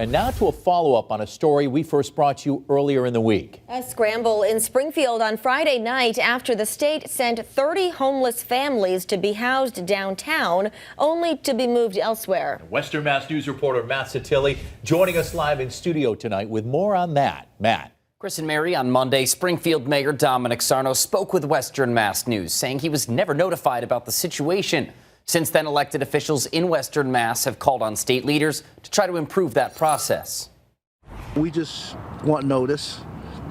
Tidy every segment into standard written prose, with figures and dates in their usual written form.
And now to a follow-up on a story we first brought you earlier in the week. A scramble in Springfield on Friday night after the state sent 30 homeless families to be housed downtown, only to be moved elsewhere. Western Mass News reporter Matt Satilli joining us live in studio tonight with more on that. Matt. Chris and Mary, on Monday, Springfield Mayor Dominic Sarno spoke with Western Mass News, saying he was never notified about the situation. Since then, elected officials in Western Mass have called on state leaders to try to improve that process. We just want notice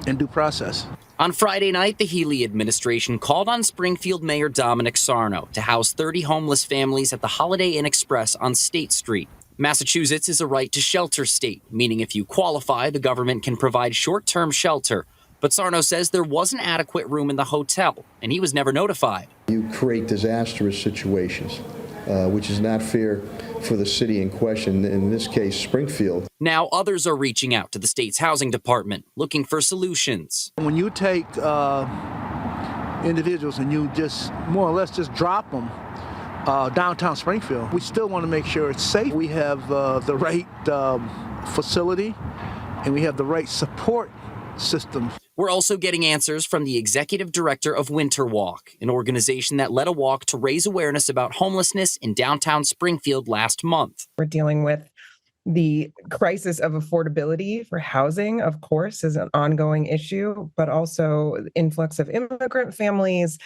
and due process. On Friday night, the Healy administration called on Springfield Mayor Dominic Sarno to house 30 homeless families at the Holiday Inn Express on State Street. Massachusetts is a right to shelter state, meaning if you qualify, the government can provide short-term shelter. But Sarno says there wasn't adequate room in the hotel, and he was never notified. You create disastrous situations, which is not fair for the city in question, in this case, Springfield. Now others are reaching out to the state's housing department, looking for solutions. When you take individuals and you just more or less just drop them downtown Springfield, we still want to make sure it's safe. We have the right facility and we have the right support system. We're also getting answers from the executive director of Winter Walk, an organization that led a walk to raise awareness about homelessness in downtown Springfield last month. We're dealing with the crisis of affordability for housing, of course, is an ongoing issue, but also influx of immigrant families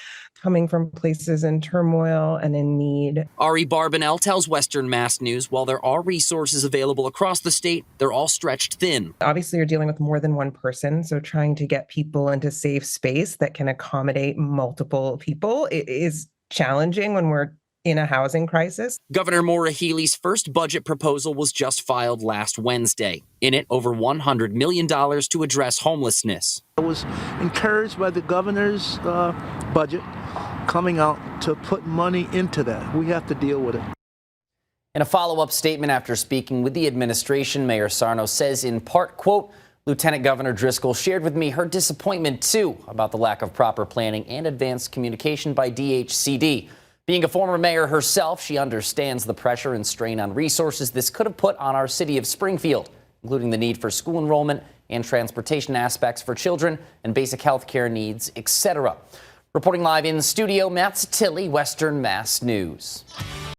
coming from places in turmoil and in need. Ari Barbanel tells Western Mass News while there are resources available across the state, they're all stretched thin. Obviously, you're dealing with more than one person, so trying to get people into safe space that can accommodate multiple people is challenging when we're in a housing crisis. Governor Maura Healey's first budget proposal was just filed last Wednesday. In it, over $100 million to address homelessness. I was encouraged by the governor's budget coming out to put money into that. We have to deal with it. In a follow-up statement after speaking with the administration, Mayor Sarno says in part, quote, Lieutenant Governor Driscoll shared with me her disappointment, too, about the lack of proper planning and advanced communication by DHCD. Being a former mayor herself, she understands the pressure and strain on resources this could have put on our city of Springfield, including the need for school enrollment and transportation aspects for children and basic health care needs, etc. Reporting live in the studio, Matt Satilli, Western Mass News.